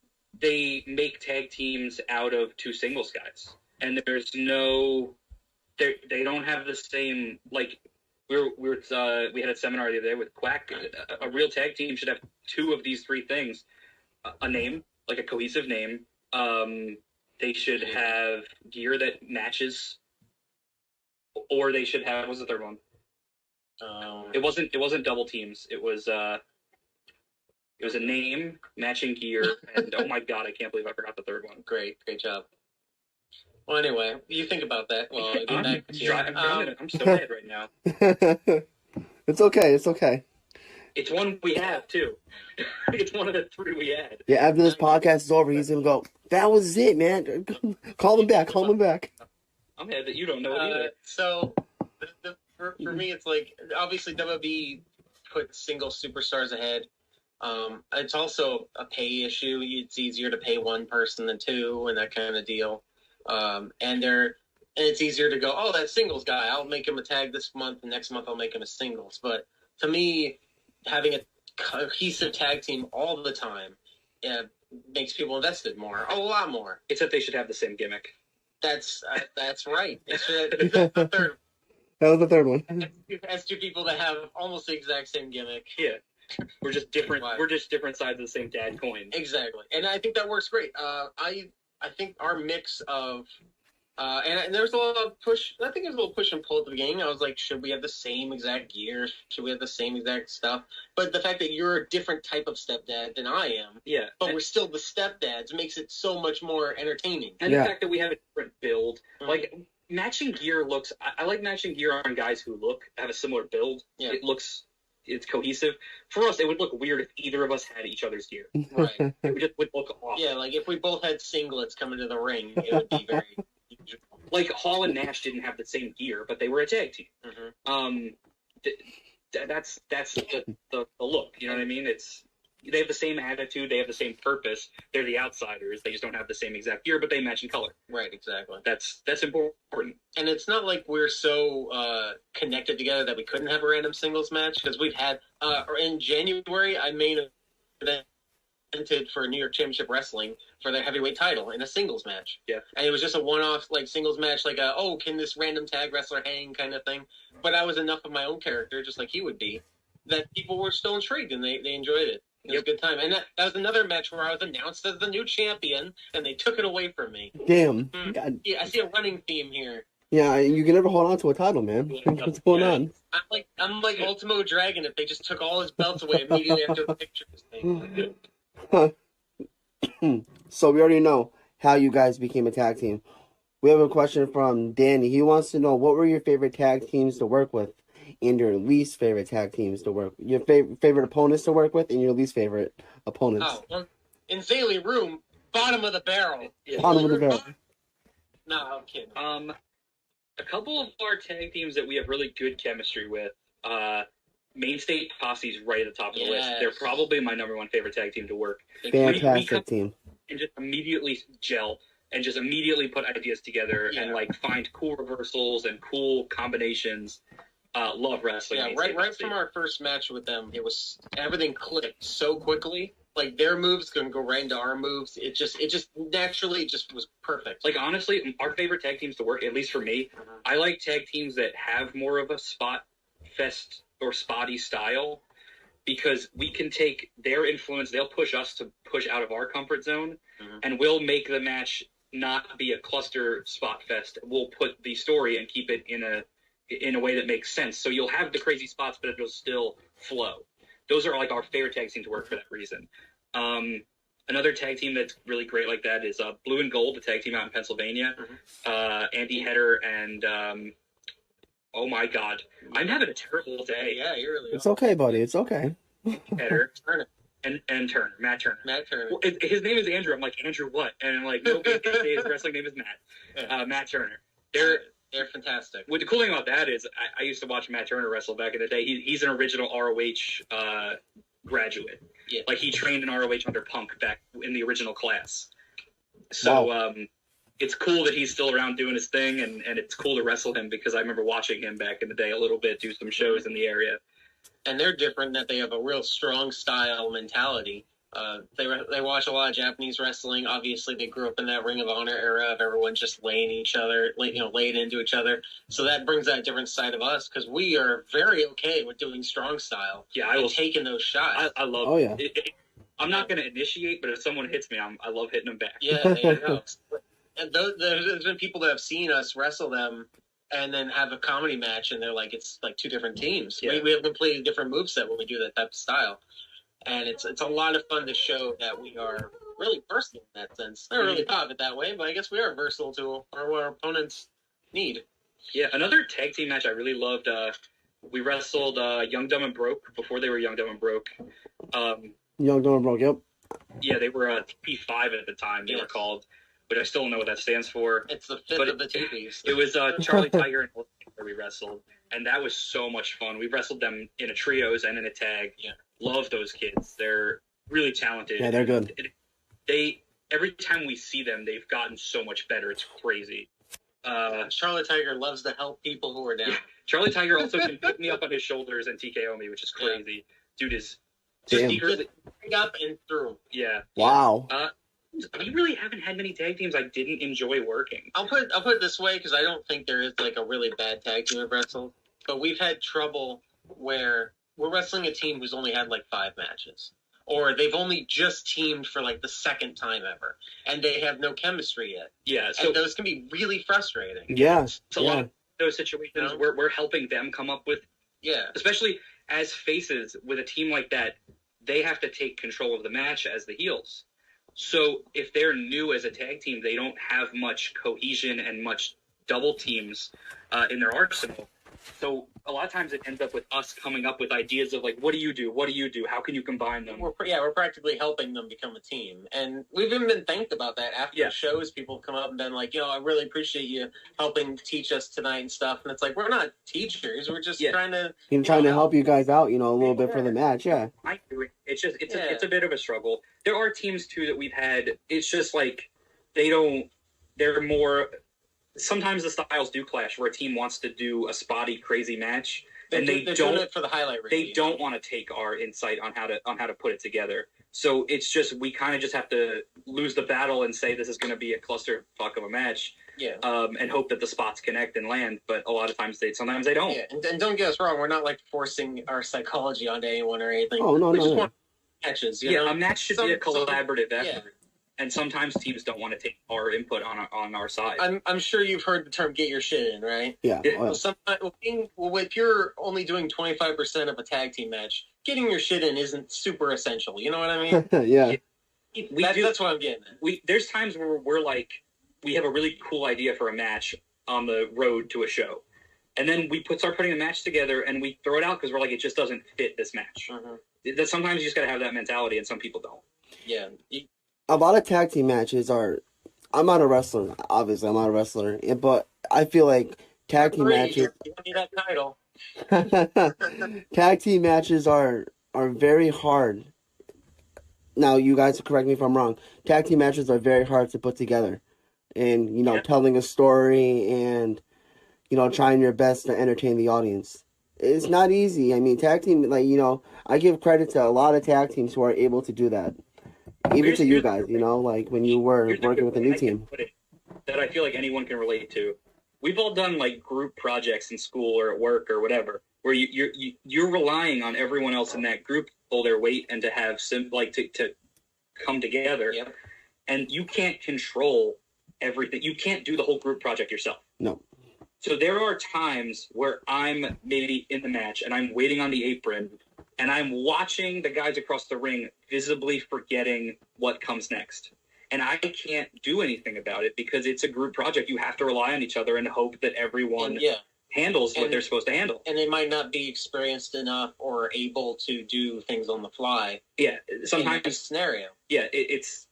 make tag teams out of 2 singles guys, and there's no, they don't have the same, like, we had a seminar the other day with Quack. A real tag team should have 2 of these 3 things: a name, like a cohesive name. They should have gear that matches, or they should have. What's the third one? It wasn't double teams. It was a name, matching gear, and oh my god, I can't believe I forgot the third one. Great job. Well, anyway, you think about that. Well, I'm so mad right now. It's okay. It's one we have too. It's one of the 3 we had. Yeah, after this podcast is over, he's gonna go, that was it, man. Call him back. I'm mad that you don't know it either. So, for me, it's like, obviously WWE put single superstars ahead. It's also a pay issue. It's easier to pay one person than 2 and that kind of deal. And it's easier to go, oh, that singles guy, I'll make him a tag this month, and next month I'll make him a singles. But to me, having a cohesive tag team all the time makes people invested more, a lot more. It's that they should have the same gimmick. That's right. It's the third. That was the third one. As 2 people that have almost the exact same gimmick. Yeah. We're just different. We're just different sides of the same dad coin. Exactly, and I think that works great. I think our mix of and there's a lot of push. I think there's a little push and pull at the beginning. I was like, should we have the same exact gear? Should we have the same exact stuff? But the fact that you're a different type of stepdad than I am, but we're still the stepdads, makes it so much more entertaining. And the fact that we have a different build, like matching gear looks. I like matching gear on guys who have a similar build. Yeah. It's cohesive. For us, it would look weird if either of us had each other's gear. Right. It would look awful. Yeah, like if we both had singlets coming to the ring, it would be very... Like Hall and Nash didn't have the same gear, but they were a tag team. That's the look. You know what I mean? They have the same attitude. They have the same purpose. They're the outsiders. They just don't have the same exact gear, but they match in color. Right, exactly. That's important. And it's not like we're so connected together that we couldn't have a random singles match, because we've had in January I main evented for New York Championship Wrestling for their heavyweight title in a singles match. Yeah, and it was just a one-off like singles match, like can this random tag wrestler hang kind of thing. But I was enough of my own character, just like he would be, that people were still intrigued and they enjoyed it. It was a good time. And that was another match where I was announced as the new champion, and they took it away from me. Damn. Yeah, I see a running theme here. Yeah, you can never hold on to a title, man. What's going on? I'm like Ultimo Dragon if they just took all his belts away immediately after the pictures thing. So we already know how you guys became a tag team. We have a question from Danny. He wants to know, what were your favorite tag teams to work with and your least favorite tag teams to work with? Your favorite opponents to work with and your least favorite opponents. Oh, well, in Zaylee Room, bottom of the barrel. Yeah. Bottom of the barrel. No, I'm kidding. A couple of our tag teams that we have really good chemistry with, Main State Posse's right at the top of the list. They're probably my number 1 favorite tag team to work. Fantastic team. And just immediately gel and just immediately put ideas together and like find cool reversals and cool combinations. Love wrestling. Yeah, right from our first match with them, it was everything clicked so quickly. Like their moves gonna go right into our moves. It just naturally just was perfect. Like honestly, our favorite tag teams to work, at least for me, I like tag teams that have more of a spot fest or spotty style, because we can take their influence. They'll push us to push out of our comfort zone, and we'll make the match not be a cluster spot fest. We'll put the story and keep it in a way that makes sense. So you'll have the crazy spots, but it'll still flow. Those are like our favorite tag team to work for that reason. Another tag team that's really great like that is Blue and Gold, the tag team out in Pennsylvania. Andy Header and oh my God, I'm having a terrible day. Yeah, you really. It's okay, buddy. It's okay. Header Turner. And Turner, Matt Turner. Matt Turner. Well, his name is Andrew. I'm like, Andrew what? And I'm like, no, his wrestling name is Matt. Matt Turner. They're fantastic. What the cool thing about that is I used to watch Matt Turner wrestle back in the day. He's an original ROH graduate. Yeah. Like he trained in ROH under Punk back in the original class. So it's cool that he's still around doing his thing, and it's cool to wrestle him because I remember watching him back in the day a little bit, do some shows in the area. And they're different in that they have a real strong style mentality. They watch a lot of Japanese wrestling. Obviously, they grew up in that Ring of Honor era of everyone just laying into each other. So that brings out a different side of us because we are very okay with doing strong style. Yeah, I will taking those shots. I love. Oh, yeah. I'm not going to initiate, but if someone hits me, I love hitting them back. Yeah, there you go. And there's been people that have seen us wrestle them and then have a comedy match, and they're like, it's like two different teams. Yeah. We have completely different moveset when we do that type of style. And it's a lot of fun to show that we are really versatile in that sense. I never really thought of it that way, but I guess we are versatile to what our opponents need. Yeah, another tag team match I really loved. We wrestled Young, Dumb, and Broke before they were Young, Dumb, and Broke. Young, Dumb, and Broke, yep. Yeah, they were TP5 at the time, they were called, but I still don't know what that stands for. It's the fifth of the TPs. It was Charlie Tiger and where we wrestled, and that was so much fun. We wrestled them in a trios and in a tag. Yeah. Love those kids. They're really talented. Yeah, they're good. Every time we see them, they've gotten so much better. It's crazy. Charlie Tiger loves to help people who are down. Yeah. Charlie Tiger also can pick me up on his shoulders and TKO me, which is crazy. Dude is just Damn. secretly Up and through. Yeah. Wow. We really haven't had many tag teams I didn't enjoy working. I'll put it this way because I don't think there is like a really bad tag team of wrestle, but we've had trouble where we're wrestling a team who's only had like 5 matches, or they've only just teamed for like the second time ever, and they have no chemistry yet. Yeah, so and those can be really frustrating. Yeah. a lot of those situations where we're helping them come up with, especially as faces with a team like that, they have to take control of the match as the heels. So if they're new as a tag team, they don't have much cohesion and much double teams in their arsenal. So a lot of times it ends up with us coming up with ideas of like, what do you do? What do you do? How can you combine them? We're practically helping them become a team. And we've even been thanked about that after the shows. People have come up and been like, I really appreciate you helping teach us tonight and stuff. And it's like, we're not teachers. We're just trying to... trying to help you guys out, a little bit for the match, yeah. I do it. It's just, it's a bit of a struggle. There are teams, too, that we've had. It's just like, they're more... Sometimes the styles do clash where a team wants to do a spotty, crazy match, and they don't doing it for the highlight reel. They don't want to take our insight on how to put it together. So it's just we kind of just have to lose the battle and say this is going to be a clusterfuck of a match, and hope that the spots connect and land. But a lot of times sometimes they don't. Yeah, and don't get us wrong, we're not like forcing our psychology onto anyone or anything. Oh no, we just want matches. A match should be a collaborative effort. Yeah. And sometimes teams don't want to take our input on our side. I'm sure you've heard the term "get your shit in," right? Yeah. If you're only doing 25% of a tag team match, getting your shit in isn't super essential. You know what I mean? Yeah. That's what I'm getting at. There's times where we're like, we have a really cool idea for a match on the road to a show, and then we start putting the match together and we throw it out because we're like, it just doesn't fit this match. That sometimes you just got to have that mentality, and some people don't. Yeah. A lot of tag team matches are... I'm not a wrestler, obviously. I'm not a wrestler. But I feel like tag team matches... You don't need that title. Tag team matches are very hard. Now, you guys correct me if I'm wrong. Tag team matches are very hard to put together. And, telling a story and, trying your best to entertain the audience. It's not easy. I mean, tag team, I give credit to a lot of tag teams who are able to do that. Even to you guys, like when you were working with a new team. That I feel like anyone can relate to. We've all done like group projects in school or at work or whatever, where you're relying on everyone else in that group to pull their weight and to have to come together. Yep. And you can't control everything. You can't do the whole group project yourself. No. So there are times where I'm maybe in the match and I'm waiting on the apron and I'm watching the guys across the ring visibly forgetting what comes next. And I can't do anything about it because it's a group project. You have to rely on each other and hope that everyone handles what they're supposed to handle. And they might not be experienced enough or able to do things on the fly. Yeah, sometimes in a scenario. Yeah, it's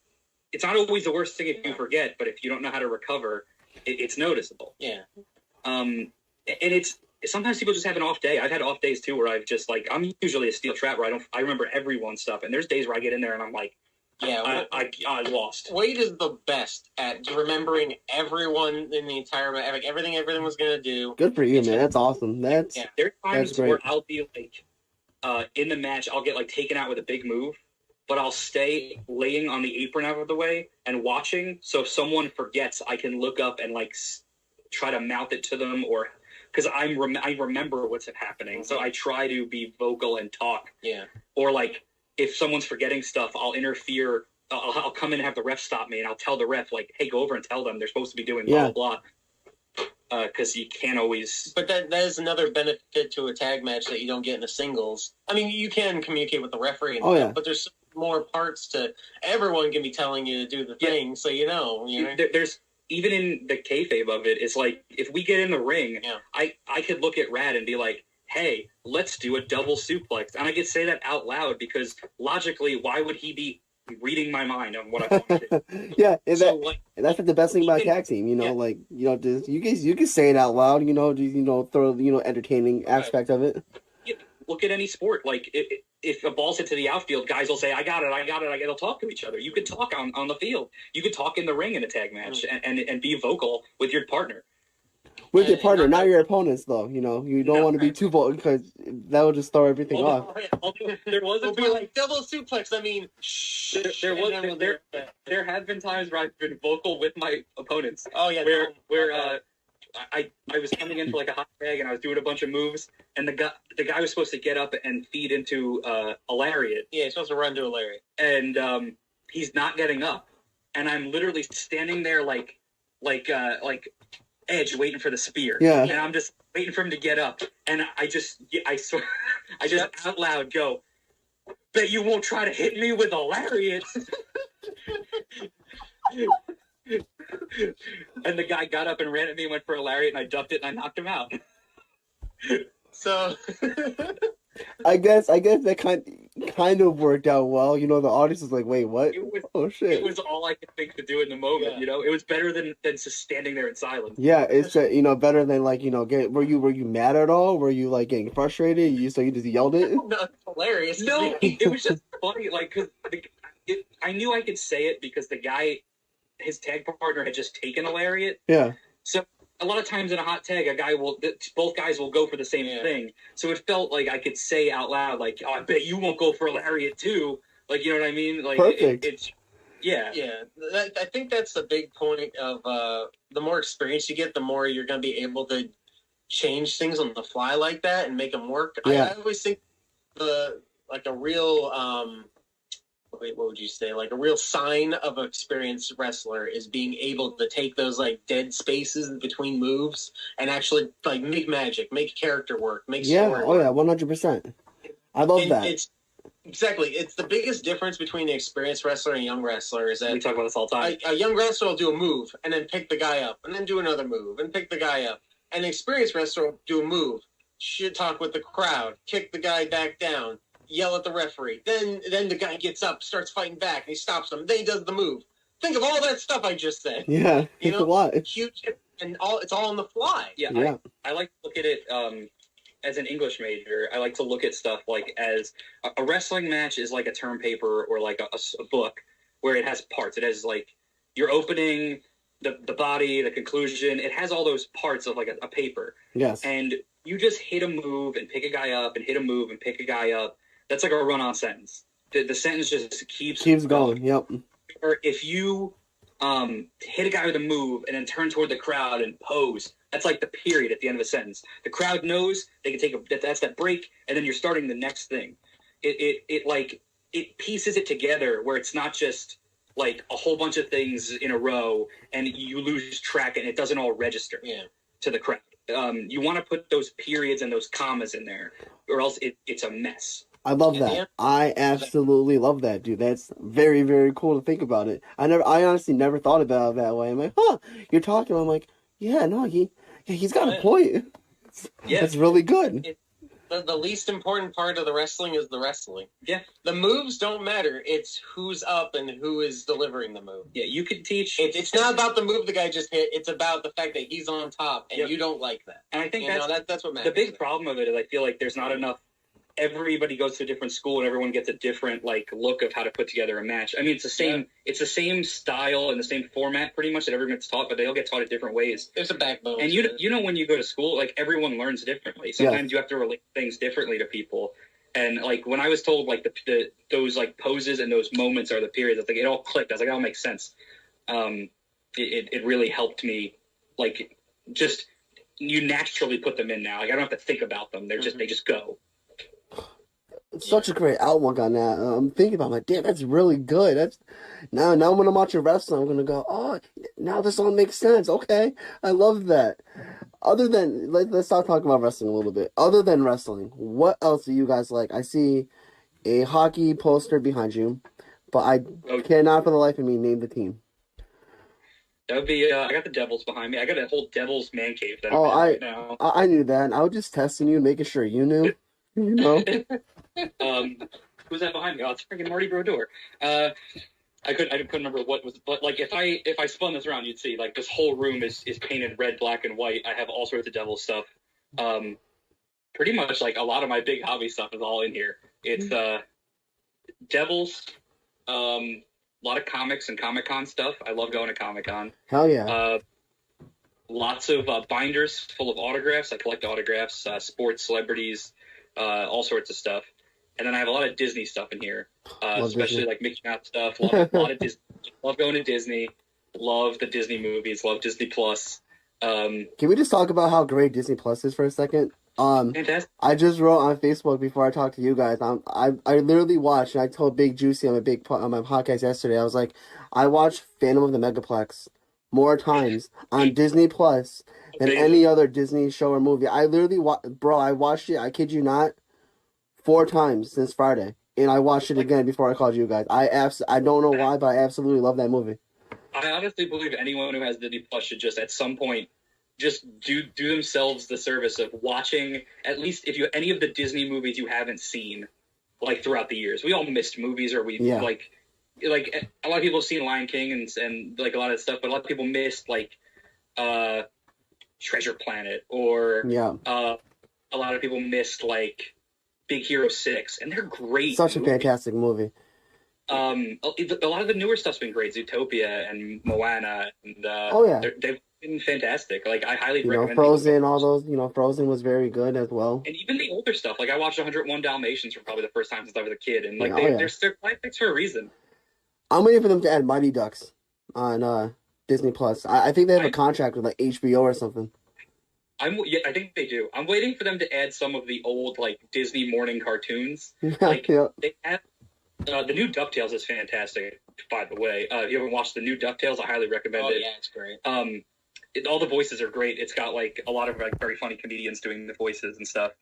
not always the worst thing if you forget, but if you don't know how to recover, it's noticeable. Yeah. And it's sometimes people just have an off day. I've had off days too where I've just I'm usually a steel trap where I remember everyone's stuff, and there's days where I get in there and I'm like, I lost. Wade is the best at remembering everyone in the entire match, like everything was gonna do. Good for you, man. That's awesome. There's times where I'll be like in the match, I'll get like taken out with a big move, but I'll stay laying on the apron out of the way and watching. So if someone forgets, I can look up and like try to mouth it to them, or because I remember what's happening. So I try to be vocal and talk. Yeah. Or like if someone's forgetting stuff, I'll interfere. I'll come in and have the ref stop me, and I'll tell the ref like, "Hey, go over and tell them they're supposed to be doing blah blah blah." Because you can't always. But that is another benefit to a tag match that you don't get in a singles. I mean, you can communicate with the referee, and stuff, but there's more parts to. Everyone can be telling you to do the thing, so you know. There's even in the kayfabe of it. It's like if we get in the ring, I could look at Rad and be like, "Hey, let's do a double suplex," and I could say that out loud because logically, why would he be reading my mind on what I wanted? And that's like the best thing about a tag team, like you can say it out loud, throw entertaining aspect of it. Look at any sport, like if a ball's hit to the outfield, guys will say, I got it. They'll talk to each other. You could talk on the field. You could talk in the ring in a tag match and be vocal with your partner. With your partner, not your opponents, though. You don't want to be too vocal because that will just throw everything off. There was a time, like double suplex. I mean, there have been times where I've been vocal with my opponents. Oh yeah, where I was coming in for like a hot tag and I was doing a bunch of moves, and the guy was supposed to get up and feed into a lariat. Yeah, he's supposed to run to a lariat, and he's not getting up, and I'm literally standing there like Edge waiting for the spear. Yeah. And I'm just waiting for him to get up. And I just out loud go, bet you won't try to hit me with a lariat. And the guy got up and ran at me and went for a lariat, and I ducked it and I knocked him out. So I guess that kind of worked out well. The audience was like, "Wait, what?" Oh shit! It was all I could think to do in the moment. It was better than just standing there in silence. Yeah, it's better than like were you mad at all? Were you like getting frustrated? So you just yelled it? No, hilarious. No, it was just funny. Like because I knew I could say it because the guy, his tag partner, had just taken a lariat. Yeah. So a lot of times in a hot tag, both guys will go for the same thing. So it felt like I could say out loud, like, "Oh, I bet you won't go for a lariat too." Like, you know what I mean? Like, perfect. Yeah. I think that's the big point of the more experience you get, the more you're going to be able to change things on the fly like that and make them work. Yeah. I always think a real what would you say? Like a real sign of an experienced wrestler is being able to take those like dead spaces in between moves and actually like make magic, make character work, make story work. 100%. I love that. It's the biggest difference between the experienced wrestler and a young wrestler is that we talk about this all the time. A young wrestler will do a move and then pick the guy up and then do another move and pick the guy up. And an experienced wrestler will do a move, shit talk with the crowd, kick the guy back down, yell at the referee. Then the guy gets up, starts fighting back, and he stops him. Then he does the move. Think of all that stuff I just said. Yeah, it's a lot. Huge, and it's all on the fly. Yeah. I like to look at it as an English major. I like to look at stuff like as a wrestling match is like a term paper or like a book where it has parts. It has like your opening, the body, the conclusion. It has all those parts of like a paper. Yes. And you just hit a move and pick a guy up and hit a move and pick a guy up. That's like a run-on sentence. The sentence just keeps going. Yep. Or if you hit a guy with a move and then turn toward the crowd and pose, that's like the period at the end of a sentence. The crowd knows they can take that's that break, and then you're starting the next thing. It pieces it together where it's not just like a whole bunch of things in a row and you lose track and it doesn't all register to the crowd. You want to put those periods and those commas in there, or else it's a mess. I love that. I absolutely love that, dude. That's very, very cool to think about it. I honestly never thought about it that way. I'm like, you're talking. I'm like, yeah, no, he's got a point. Yeah, that's really good. The least important part of the wrestling is the wrestling. Yeah. The moves don't matter. It's who's up and who is delivering the move. Yeah, you could teach. It's not about the move the guy just hit. It's about the fact that he's on top and you don't like that. And I think that's what matters. The big problem of it is I feel like there's not enough. Everybody goes to a different school and everyone gets a different like look of how to put together a match. I mean, it's the same. It's the same style and the same format pretty much that everyone gets taught, but they all get taught in different ways. There's a backbone. And you know when you go to school, like everyone learns differently. Sometimes you have to relate things differently to people. And like when I was told like the those like poses and those moments are the periods, I think it all clicked. I was like, that all makes sense. It really helped me, like, just you naturally put them in now. Like I don't have to think about them. They're just they just go. Such a great outlook on that. I'm thinking about, like, damn, that's really good. That's now when I'm watching wrestling, I'm gonna go, oh, now this all makes sense. Okay, I love that. Other than, let's start talking about wrestling a little bit. Other than wrestling, what else do you guys like? I see a hockey poster behind you, but I cannot for the life of me name the team. That would be I got the Devils behind me. I got a whole Devils man cave that Oh, I'm in right now. I knew that. And I was just testing you, making sure you knew. You know. Who's that behind me? Oh, it's freaking Marty Brodeur. I couldn't remember what was, but like if I spun this around, you'd see like this whole room is painted red, black, and white. I have all sorts of Devil stuff. Pretty much like a lot of my big hobby stuff is all in here. It's Devils, a lot of comics and Comic-Con stuff. I love going to Comic-Con. Hell yeah. Lots of binders full of autographs. I collect autographs, sports, celebrities, all sorts of stuff. And then I have a lot of Disney stuff in here, especially Disney. Like Mickey Mouse stuff. A lot of Disney. Love going to Disney. Love the Disney movies. Love Disney Plus. Can we just talk about how great Disney Plus is for a second? Fantastic. I just wrote on Facebook before I talked to you guys. I literally watched, and I told Big Juicy on my podcast yesterday. I was like, I watched Phantom of the Megaplex more times on Disney Plus than any other Disney show or movie. I literally I watched it. I kid you not. 4 times since Friday, and I watched it again before I called you guys. I don't know why, but I absolutely love that movie. I honestly believe anyone who has Disney Plus should just at some point just do themselves the service of watching at least any of the Disney movies you haven't seen, like throughout the years. We all missed movies, or like a lot of people have seen Lion King and like a lot of stuff, but a lot of people missed like Treasure Planet, or a lot of people missed like Big Hero 6, and they're great. Such a fantastic movie. A lot of the newer stuff's been great. Zootopia and Moana, and they've been fantastic. Like I highly recommend. Frozen, all those. Frozen was very good as well. And even the older stuff. Like I watched 101 Dalmatians for probably the first time since I was a kid, and like they're classics for a reason. I'm waiting for them to add Mighty Ducks on Disney Plus. I think they have a contract with like HBO or something. I think they do. I'm waiting for them to add some of the old like Disney morning cartoons. They have the new DuckTales is fantastic. By the way, if you haven't watched the new DuckTales, I highly recommend it. Yeah, it's great. All the voices are great. It's got like a lot of like very funny comedians doing the voices and stuff.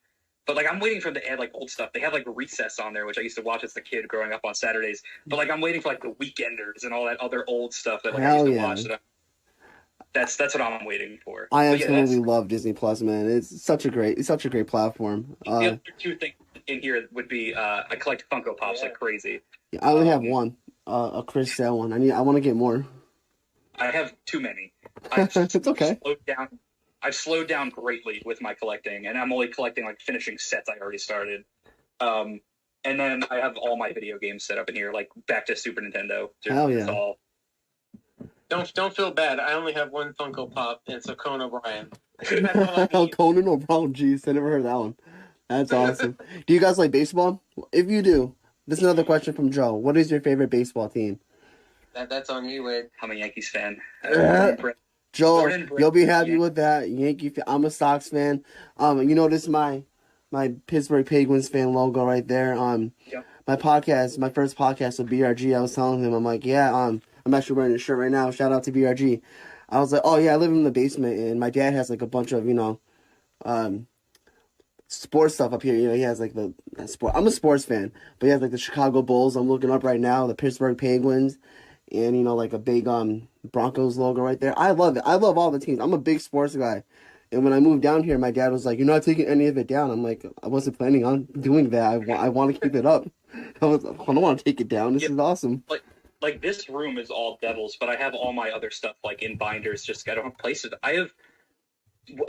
But like I'm waiting for them to add like old stuff. They have like Recess on there, which I used to watch as a kid growing up on Saturdays. But like I'm waiting for like the Weekenders and all that other old stuff that like I used to watch. That's what I'm waiting for. I absolutely love Disney Plus, man. It's such a great platform. The other 2 things in here would be I collect Funko Pops like crazy. Yeah, I only have one, a Chris Sale one. I want to get more. I have too many. It's okay. I've slowed down greatly with my collecting, and I'm only collecting like finishing sets I already started. And then I have all my video games set up in here, like back to Super Nintendo. Hell yeah. Don't feel bad. I only have one Funko Pop, and it's a Conan O'Brien. Conan O'Brien, jeez, I never heard that one. That's awesome. Do you guys like baseball? If you do, this is another question from Joe. What is your favorite baseball team? That's on you, Wade. I'm a Yankees fan. Joe, you'll be happy with that. I'm a Sox fan. This is my Pittsburgh Penguins fan logo right there. My first podcast with BRG, I was telling him, I'm like, I'm actually wearing a shirt right now. Shout out to BRG. I was like, oh yeah, I live in the basement, and my dad has like a bunch of sports stuff up here. He has like the sport. I'm a sports fan, but he has like the Chicago Bulls. I'm looking up right now, the Pittsburgh Penguins, and like a big Broncos logo right there. I love it. I love all the teams. I'm a big sports guy, and when I moved down here, my dad was like, "You're not taking any of it down." I'm like, I wasn't planning on doing that. I want to keep it up. I don't want to take it down. This is awesome. Like this room is all Devils, but I have all my other stuff like in binders. Just I don't have places.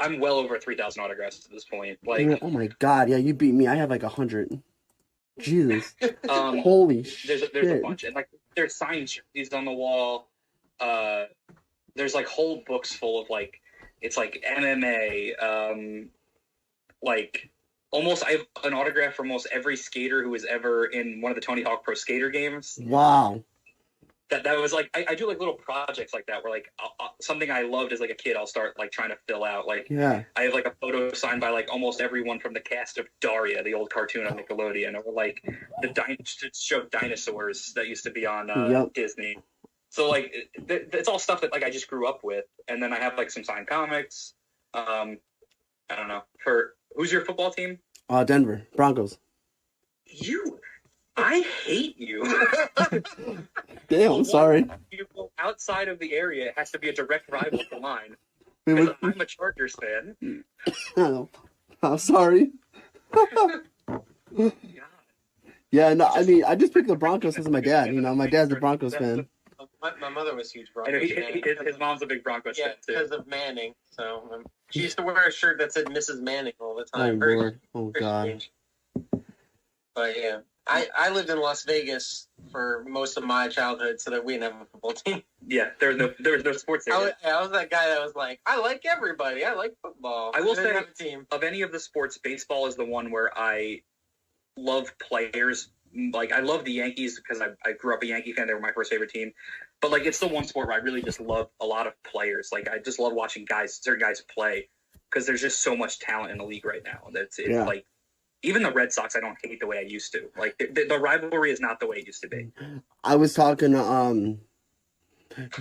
I'm well over 3,000 autographs at this point. Like, oh my god, yeah, you beat me. I have like 100. Jesus, holy shit! There's a bunch, and like there's signed jerseys on the wall. There's like whole books full of like it's like MMA, like I have an autograph from almost every skater who was ever in one of the Tony Hawk Pro Skater games. Wow. That was like I do like little projects like that where like something I loved as like a kid I'll start like trying to fill out. Like Yeah. I have like a photo signed by like almost everyone from the cast of Daria, the old cartoon on Nickelodeon, or like the show Dinosaurs that used to be on Yep. Disney. So like it's all stuff that like I just grew up with, and then I have like some signed comics. I don't know. For who's your football team? Denver Broncos. I hate you. Damn, I'm sorry. People outside of the area, it has to be a direct rival to mine. Wait, Because I'm a Chargers fan. I'm sorry. God. Yeah, no, I mean, I just picked the Broncos because of my dad. You know, my dad's a Broncos fan. My mother was a huge I know Broncos fan. his mom's a big Broncos Yeah, fan too. because of Manning. So she used to wear a shirt that said Mrs. Manning all the Oh, time. Very- Lord. Oh, very God. strange. But yeah, I lived in Las Vegas for most of my childhood, so that we didn't have a football team. Yeah, there's no sports there. I was that guy that was like, I like everybody. I like football. I will Didn't say- have a team. Of any of the sports, baseball is the one where I love players. Like I love the Yankees because I grew up a Yankee fan. They were my first favorite team. But like it's the one sport where I really just love a lot of players. Like I just love watching certain guys play because there's just so much talent in the league right now. It's Yeah. like even the Red Sox I don't hate the way I used to. Like the rivalry is not the way it used to be. I was talking to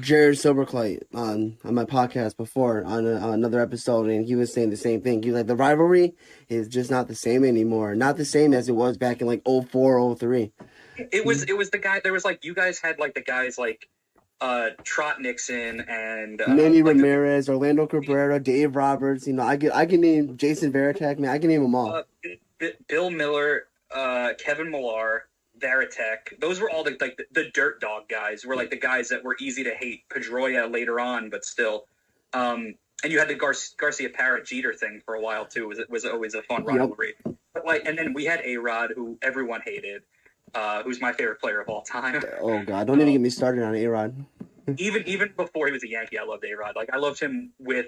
Jared Silverclight on my podcast before on another episode, and he was saying the same thing. He was like, the rivalry is just not the same anymore. Not the same as it was back in like 04, 03. It was the guy. There was like you guys had like the guys like Trot Nixon and Manny like Ramirez, Orlando Cabrera, Dave Roberts. You know, I can name Jason Varitek. Man, I can name them all. Bill Miller, Kevin Millar, Varitek. Those were all the dirt dog guys. Were like the guys that were easy to hate. Pedroia later on, but still. And you had the Garcia Parrott Jeter thing for a while too. It was always a fun rivalry. But like, and then we had A-Rod, who everyone hated. Who's my favorite player of all time. Oh God, don't even get me started on A-Rod. Even before he was a Yankee, I loved A-Rod. Like I loved him with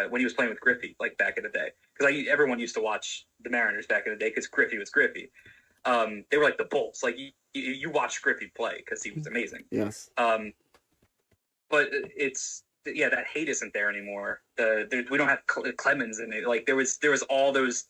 when he was playing with Griffey, like back in the day. Because everyone used to watch the Mariners back in the day because Griffey was Griffey. They were like the Bulls. Like you watched Griffey play because he was amazing. Yes. But it's that hate isn't there anymore. We don't have Clemens in it. Like there was all those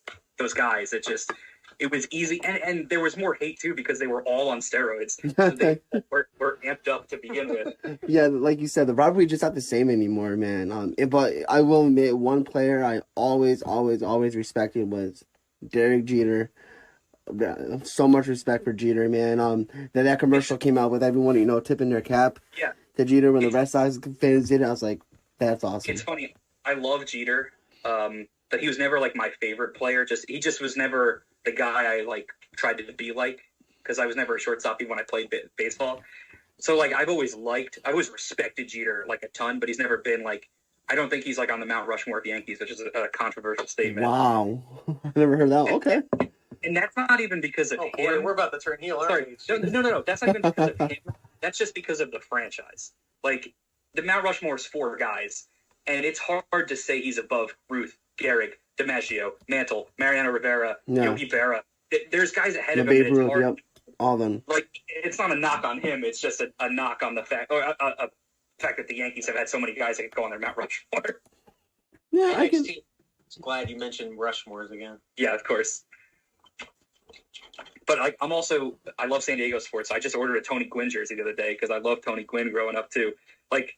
guys that just. It was easy, and there was more hate too because they were all on steroids. So they were amped up to begin with. Yeah, like you said, the rivalry just not the same anymore, man. But I will admit, one player I always respected was Derek Jeter. So much respect for Jeter, man. That commercial came out with everyone, tipping their cap. Yeah. To Jeter when the Red Sox fans did it, I was like, that's awesome. It's funny. I love Jeter, but he was never like my favorite player. He just was never the guy I like tried to be like because I was never a shortstop even when I played baseball. So like I've always respected Jeter like a ton, but he's never been like I don't think he's like on the Mount Rushmore of Yankees, which is a controversial statement. Wow, I never heard that. Okay, and that's not even because of him. We're about to turn heel. Sorry, no. That's not even because of him. That's just because of the franchise. Like the Mount Rushmore is 4 guys, and it's hard to say he's above Ruth, Gehrig, DiMaggio, Mantle, Mariano Rivera, Yogi Berra. There's guys ahead of him. Babe And it's Ruth, hard. yep, all of them. Like it's not a knock on him. It's just a knock on the fact, or a fact that the Yankees have had so many guys that could go on their Mount Rushmore. Yeah, I can. Glad you mentioned Rushmores again. Yeah, of course. But I love San Diego sports. I just ordered a Tony Gwynn jersey the other day because I love Tony Gwynn growing up too. Like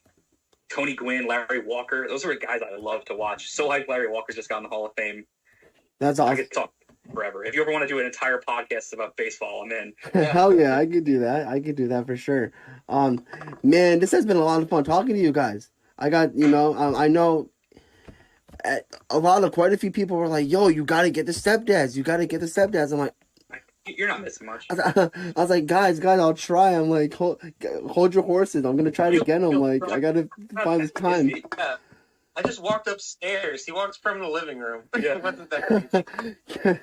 Tony Gwynn, Larry Walker, those are guys I love to watch. So hyped Larry Walker just got in the Hall of Fame. That's I awesome. could talk forever. If you ever want to do an entire podcast about baseball, I'm in. Hell yeah, I could do that. I could do that for sure. Man, this has been a lot of fun talking to you guys. I got, I know quite a few people were like, yo, you got to get the Stepdads. You got to get the Stepdads. I'm like, You're not missing much. I was like, guys, I'll try. I'm like, hold your horses. I'm going to try to get them. Like, I got to find this time. Yeah. I just walked upstairs. He walks from the living room. Yeah. Wasn't that crazy?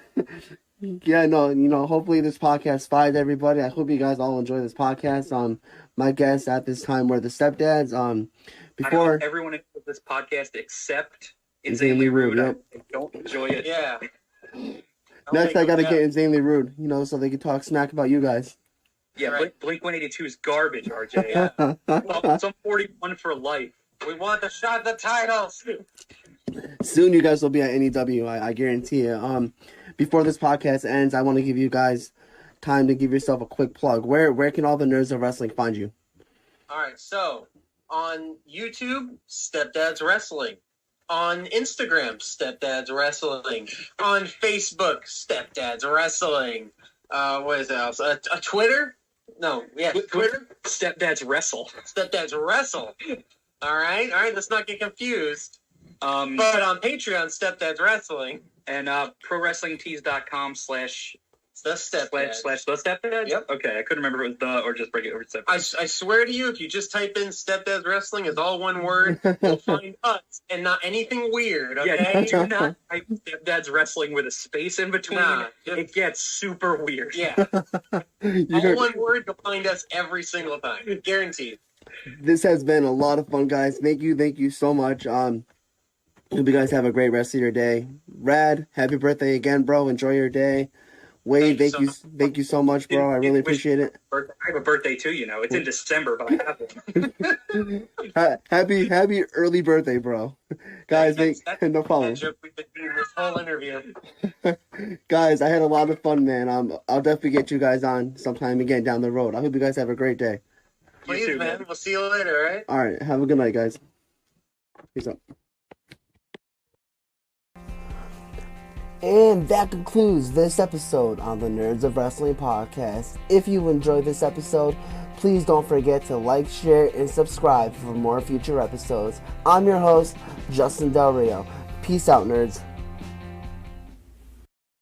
Yeah, no, hopefully this podcast finds everybody. I hope you guys all enjoy this podcast. My guests at this time were the Stepdads. Before I know everyone enjoys this podcast except Insanely Rude, I don't enjoy it. Yeah. Next, I gotta yeah. get insanely rude, you know, so they can talk smack about you guys. Yeah, Right. Blink 182 is garbage, RJ. Yeah. Some 41 for life. We want to shot the titles. Soon, you guys will be at NEW. I guarantee you. Before this podcast ends, I want to give you guys time to give yourself a quick plug. Where can all the nerds of wrestling find you? All right, so on YouTube, Stepdads Wrestling. On Instagram, Stepdads Wrestling. On Facebook, Stepdads Wrestling. What is that else? A Twitter? No, yeah, Twitter. Stepdads Wrestle. Stepdads Wrestle. All right. Let's not get confused. But on Patreon, Stepdads Wrestling. And ProWrestlingTees.com / The Stepdads. the Stepdads? Yep. Okay, I couldn't remember if it was the or just break it over Stepdads. I swear to you, if you just type in Stepdads Wrestling as all one word, you'll find us and not anything weird, okay? Yeah, do not type Stepdads Wrestling with a space in between. Nah, it gets super weird. Yeah. You All heard- one word, you'll find us every single time. Guaranteed. This has been a lot of fun, guys. Thank you so much. Hope you guys have a great rest of your day. Rad, happy birthday again, bro. Enjoy your day. Wade, thank you so much, bro. I really appreciate it. I have a birthday too, you know. It's in December, but I have one. Happy early birthday, bro. Guys, That's no problem. that joke we've been doing this whole interview. Guys, I had a lot of fun, man. I'll definitely get you guys on sometime again down the road. I hope you guys have a great day. Please, too, man. man. We'll see you later, all right? All right, have a good night, guys. Peace out. And that concludes this episode on the Nerds of Wrestling podcast. If you enjoyed this episode, please don't forget to like, share, and subscribe for more future episodes. I'm your host, Justin Del Rio. Peace out, nerds.